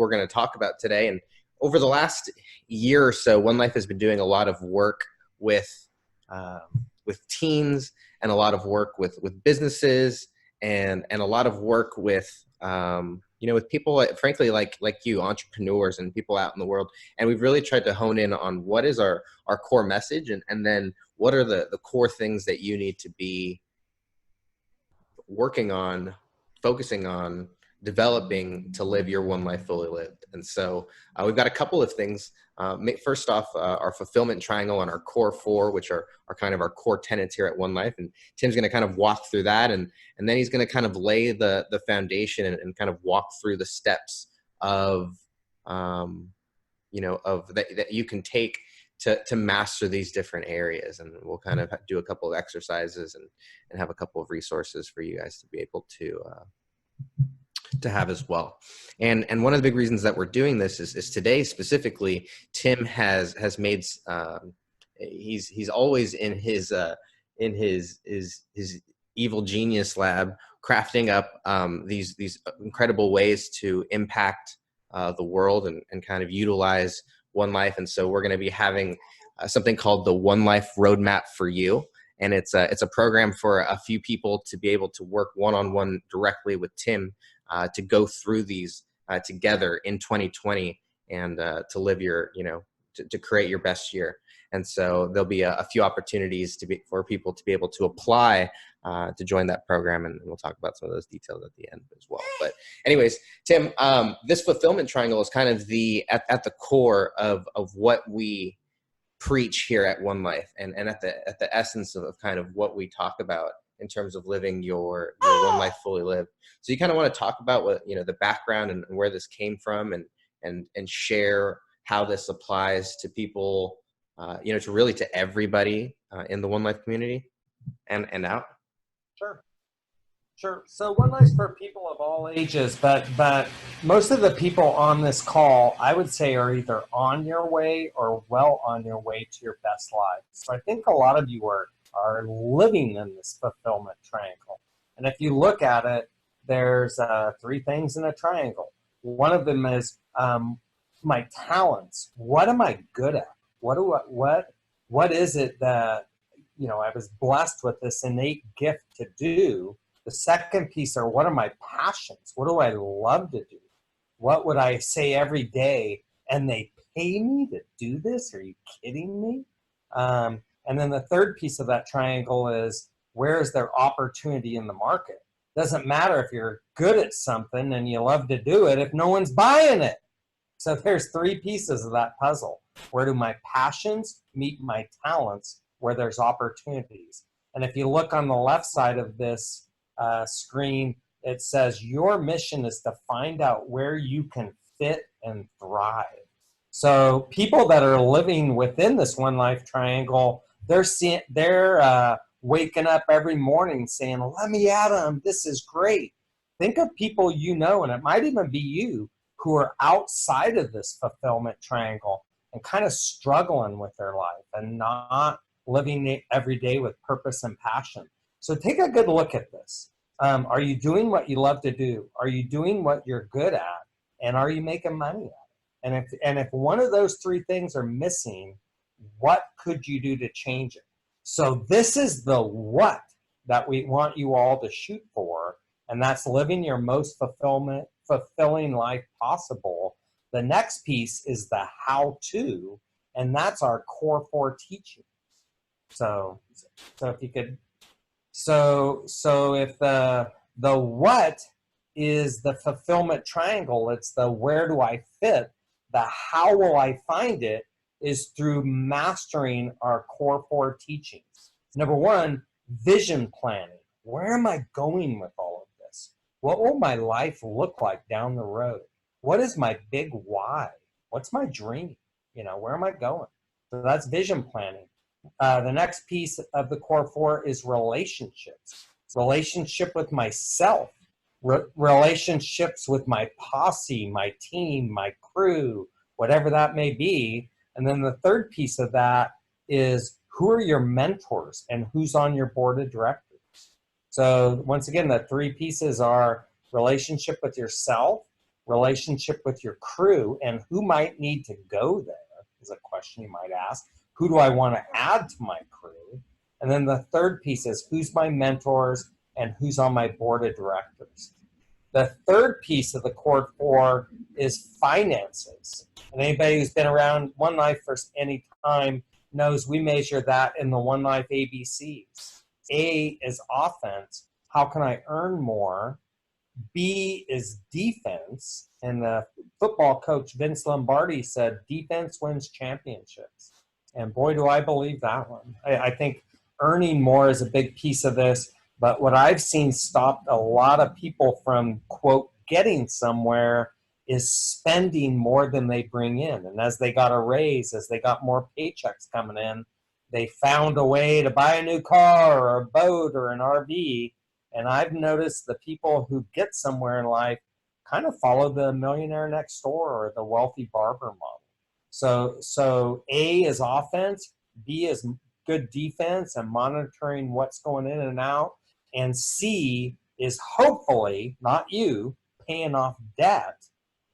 we're going to talk about today. And over the last year or so, One Life has been doing a lot of work with teens, and a lot of work with businesses, and a lot of work with with people, frankly, like you, entrepreneurs and people out in the world. And we've really tried to hone in on what is our core message, and then what are the core things that you need to be working on, focusing on, developing to live your one life fully lived. And so we've got a couple of things. First off, our fulfillment triangle and our core four, which are kind of our core tenets here at One Life. And Tim's going to kind of walk through that. And then he's going to kind of lay the foundation and kind of walk through the steps of, that you can take to master these different areas. And we'll kind of do a couple of exercises and have a couple of resources for you guys to be able to have as well. And one of the big reasons that we're doing this is today specifically, Tim has made, he's always in his evil genius lab, crafting up these incredible ways to impact the world and kind of utilize One Life. And so we're going to be having something called the One Life Roadmap for You. And it's a program for a few people to be able to work one-on-one directly with Tim to go through these together in 2020 and to live your, to create your best year. And so there'll be a few opportunities for people to be able to apply to join that program. And we'll talk about some of those details at the end as well. But anyways, Tim, this fulfillment triangle is kind of at the core of what we preach here at One Life, and at the essence of kind of what we talk about in terms of living your one life fully lived. So you kind of want to talk about what, the background and where this came from, and share how this applies to people, to everybody in the One Life community and out. Sure. So One Life's for people of all ages, but most of the people on this call, I would say, are either on your way or well on your way to your best life. So I think a lot of you are living in this fulfillment triangle. And if you look at it, there's three things in a triangle. One of them is my talents. What am I good at? What is it that, I was blessed with this innate gift to do? The second piece are, what are my passions? What do I love to do? What would I say every day? And they pay me to do this? Are you kidding me? And then the third piece of that triangle is, where is there opportunity in the market? Doesn't matter if you're good at something and you love to do it if no one's buying it. So there's three pieces of that puzzle. Where do my passions meet my talents? Where there's opportunities. And if you look on the left side of this screen, it says your mission is to find out where you can fit and thrive. So people that are living within this One Life triangle, they're waking up every morning saying, let me at them, this is great. Think of people and it might even be you, who are outside of this fulfillment triangle and kind of struggling with their life and not living every day with purpose and passion. So take a good look at this. Are you doing what you love to do? Are you doing what you're good at? And are you making money at it? And if one of those three things are missing, what could you do to change it? So this is the what that we want you all to shoot for, and that's living your most fulfilling life possible. The next piece is the how to, and that's our core four teaching. So if you could, so if the what is the fulfillment triangle, it's the where do I fit, the how will I find it is through mastering our core four teachings. Number one, vision planning. Where am I going with all of this? What will my life look like down the road? What is my big why? What's my dream? Where am I going? So that's vision planning. The next piece of the core four is relationships. Relationship with myself, relationships with my posse, my team, my crew, whatever that may be. And then the third piece of that is, who are your mentors and who's on your board of directors? So once again, the three pieces are relationship with yourself, relationship with your crew, and who might need to go there is a question you might ask. Who do I want to add to my crew? And then the third piece is who's my mentors and who's on my board of directors. The third piece of the core four is finances. And anybody who's been around One Life for any time knows we measure that in the One Life ABCs. A is offense. How can I earn more? B is defense. And the football coach Vince Lombardi said, defense wins championships. And boy, do I believe that one. I think earning more is a big piece of this. But what I've seen stopped a lot of people from, quote, getting somewhere is spending more than they bring in. And as they got a raise, as they got more paychecks coming in, they found a way to buy a new car or a boat or an RV. And I've noticed the people who get somewhere in life kind of follow the millionaire next door or the wealthy barber model. So A is offense, B is good defense and monitoring what's going in and out, and C is hopefully, not you, paying off debt,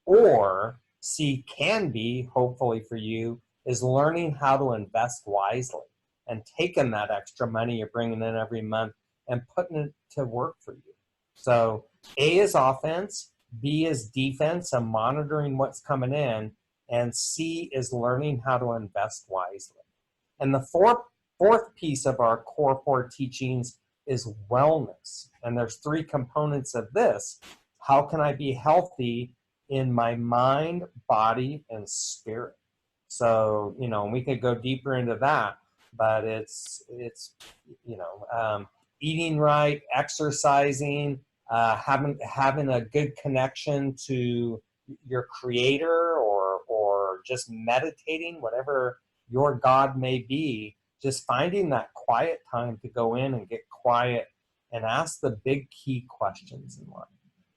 or C can be, hopefully for you, is learning how to invest wisely and taking that extra money you're bringing in every month and putting it to work for you. So A is offense, B is defense and monitoring what's coming in, and C is learning how to invest wisely. And the fourth piece of our core four teachings is wellness. And there's three components of this. How can I be healthy in my mind, body, and spirit? So, we could go deeper into that, but it's eating right, exercising, having a good connection to your creator or just meditating, whatever your God may be, just finding that quiet time to go in and get quiet and ask the big key questions in life.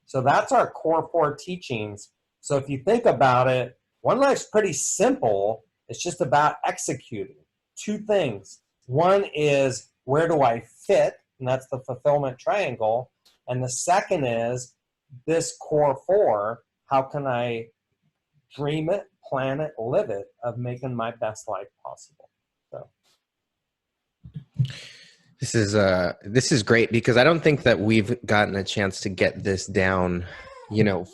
So that's our core four teachings. So if you think about it, One Life's pretty simple. It's just about executing. Two things. One is, where do I fit? And that's the fulfillment triangle. And the second is this core four. How can I dream it, plan it, live it, of making my best life possible? So this is great, because I don't think that we've gotten a chance to get this down,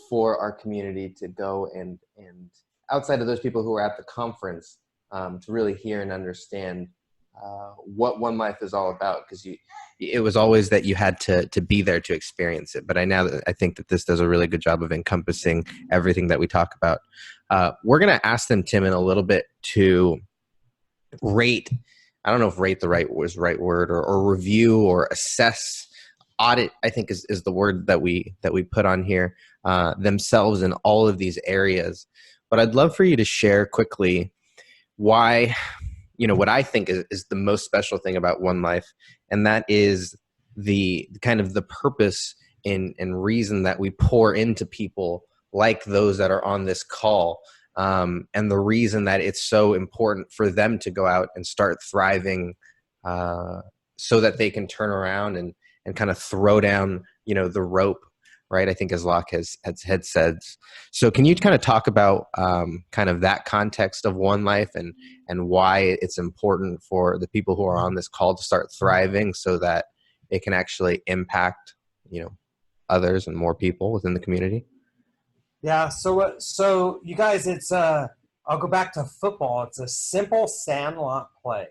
for our community to go and outside of those people who are at the conference, to really hear and understand what One Life is all about, because it was always that you had to be there to experience it. But I think that this does a really good job of encompassing everything that we talk about. We're going to ask them, Tim, in a little bit to rate. I don't know if rate was the right word, or review or assess, audit, I think is the word that we put on here, themselves in all of these areas. But I'd love for you to share quickly why, what I think is the most special thing about One Life, and that is the kind of the purpose and reason that we pour into people like those that are on this call, and the reason that it's so important for them to go out and start thriving, so that they can turn around and kind of throw down, the rope, right? I think as Locke has said. So can you kind of talk about kind of that context of One Life and why it's important for the people who are on this call to start thriving so that it can actually impact, others and more people within the community? yeah, so you guys, it's I'll go back to football. It's a simple Sandlot play.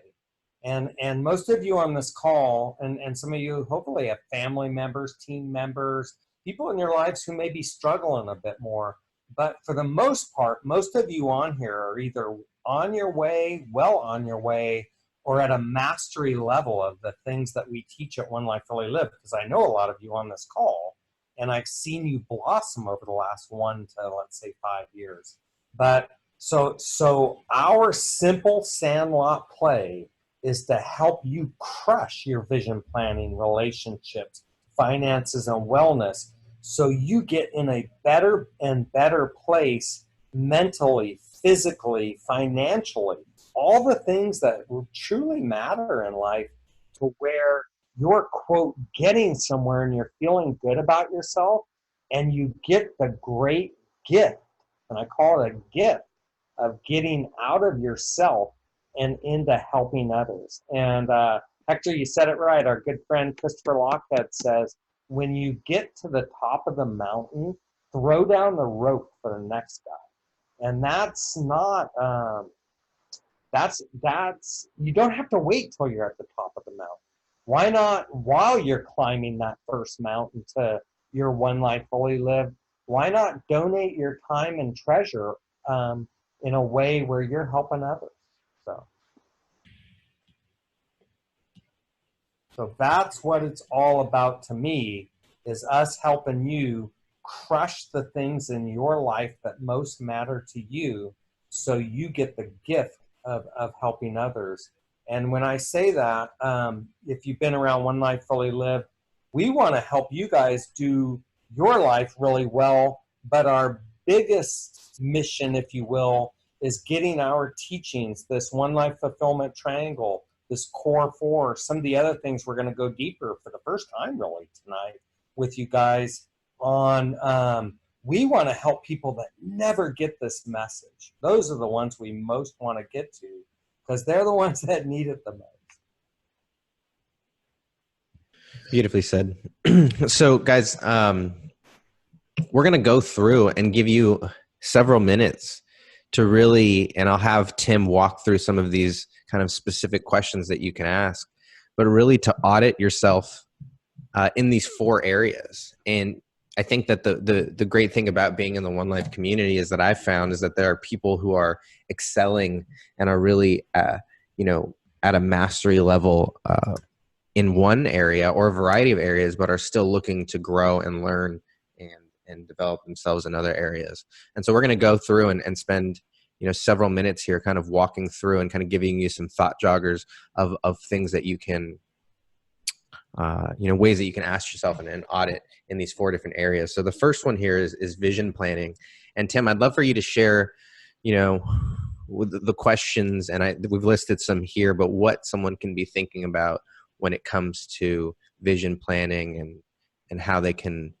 And most of you on this call, and some of you hopefully have family members, team members, people in your lives who may be struggling a bit more. But for the most part, most of you on here are either on your way, well on your way, or at a mastery level of the things that we teach at One Life Fully Live. Because I know a lot of you on this call, and I've seen you blossom over the last 1 to, let's say, 5 years. But so our simple Sandlot play is to help you crush your vision planning, relationships, finances, and wellness, so you get in a better and better place mentally, physically, financially, all the things that truly matter in life, to where you're, quote, getting somewhere and you're feeling good about yourself, and you get the great gift, and I call it a gift, of getting out of yourself and into helping others. And Hector, you said it right. Our good friend Christopher Lockhead says, when you get to the top of the mountain, throw down the rope for the next guy. And that's not, you don't have to wait till you're at the top of the mountain. Why not, while you're climbing that first mountain to your one life fully lived, why not donate your time and treasure in a way where you're helping others? So that's what it's all about to me, is us helping you crush the things in your life that most matter to you, so you get the gift of helping others. And when I say that, if you've been around One Life Fully Lived, we want to help you guys do your life really well, but our biggest mission, if you will, is getting our teachings, this One Life Fulfillment Triangle, this core four, some of the other things we're going to go deeper for the first time really tonight with you guys on. We want to help people that never get this message. Those are the ones we most want to get to, because they're the ones that need it the most. Beautifully said. So guys, we're going to go through and give you several minutes to really, and I'll have Tim walk through some of these kind of specific questions that you can ask, but really to audit yourself in these 4 areas. And I think that the great thing about being in the One Life community is that I've found is that there are people who are excelling and are really, at a mastery level in one area or a variety of areas, but are still looking to grow and learn and develop themselves in other areas. And so we're going to go through and spend several minutes here kind of walking through and kind of giving you some thought joggers of things that you can ways that you can ask yourself and audit in these 4 different areas. So the first one here is vision planning. And Tim, I'd love for you to share with the questions, and we've listed some here, but what someone can be thinking about when it comes to vision planning and how they can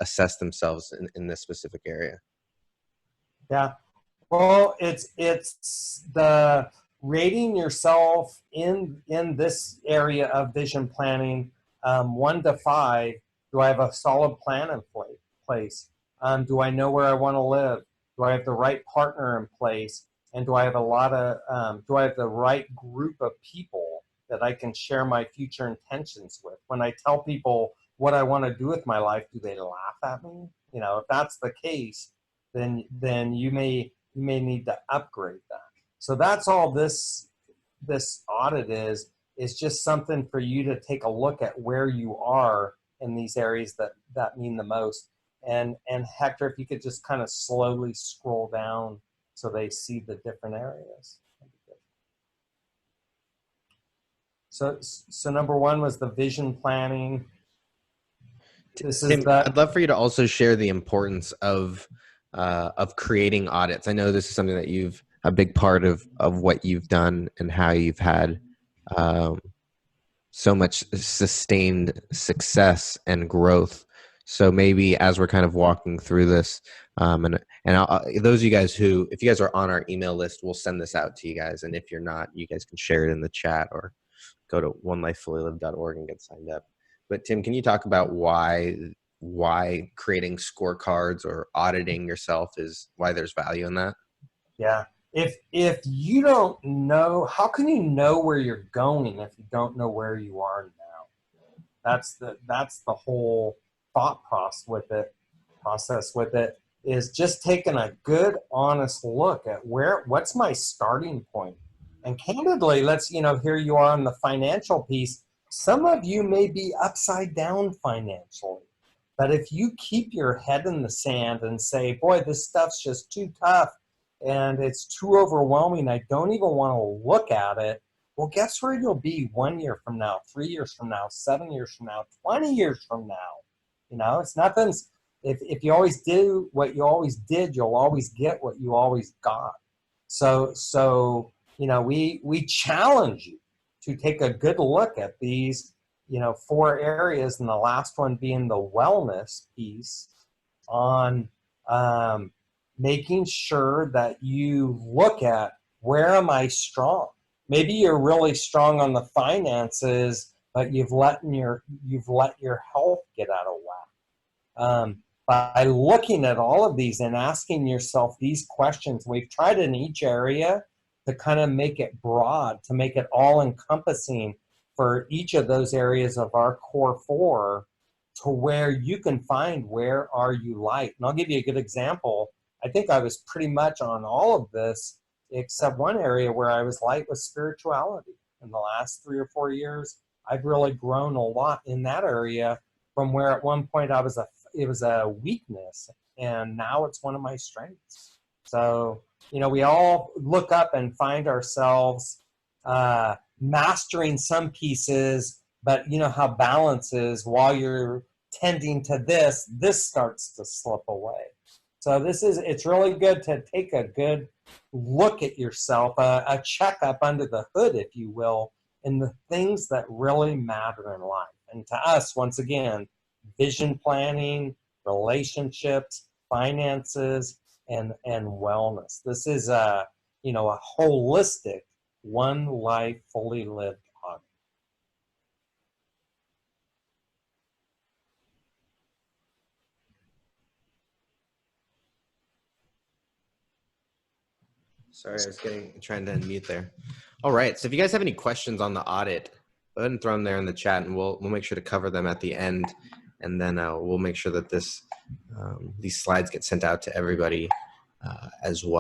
assess themselves in this specific area. Yeah. Well, it's the rating yourself in this area of vision planning, 1 to 5. Do I have a solid plan in place? Do I know where I want to live? Do I have the right partner in place? And do I have do I have the right group of people that I can share my future intentions with? When I tell people what I want to do with my life, do they laugh at me? If that's the case, then you may need to upgrade that. So that's all this audit is just something for you to take a look at where you are in these areas that mean the most. And Hector, if you could just kind of slowly scroll down so they see the different areas. So number 1 was the vision planning. Tim, I'd love for you to also share the importance of creating audits. I know this is something that a big part of what you've done and how you've had so much sustained success and growth. So maybe as we're kind of walking through this, and those of you guys if you guys are on our email list, we'll send this out to you guys. And if you're not, you guys can share it in the chat or go to onelifefullylived.org and get signed up. But Tim, can you talk about why creating scorecards or auditing yourself why there's value in that? Yeah. If you don't know, how can you know where you're going if you don't know where you are now? That's the whole thought process with it is just taking a good, honest look at what's my starting point. And candidly, here you are on the financial piece. Some of you may be upside down financially. But if you keep your head in the sand and say, boy, this stuff's just too tough and it's too overwhelming, I don't even want to look at it, well, guess where you'll be 1 year from now, 3 years from now, 7 years from now, 20 years from now? It's nothing. If you always do what you always did, you'll always get what you always got. So we challenge you to take a good look at these 4 areas, and the last one being the wellness piece on Making sure that you look at, where am I strong? Maybe you're really strong on the finances, but you've let your health get out of whack. By looking at all of these and asking yourself these questions, we've tried in each area to kind of make it broad, to make it all encompassing for each of those areas of our core four, to where you can find, where are you light. And I'll give you a good example. I think I was pretty much on all of this, except one area where I was light was spirituality. In the last 3 or 4 years, I've really grown a lot in that area, from where at one point it was a weakness, and now it's one of my strengths. So, we all look up and find ourselves mastering some pieces, but you know how balance is. While you're tending to this starts to slip away. So it's really good to take a good look at yourself, a checkup under the hood, if you will, in the things that really matter in life. And to us, once again, vision planning, relationships, finances, and wellness. This is a holistic, one life fully lived on. Sorry, I was trying to unmute there. All right. So if you guys have any questions on the audit, go ahead and throw them there in the chat, and we'll make sure to cover them at the end, and then we'll make sure that these slides get sent out to everybody as well.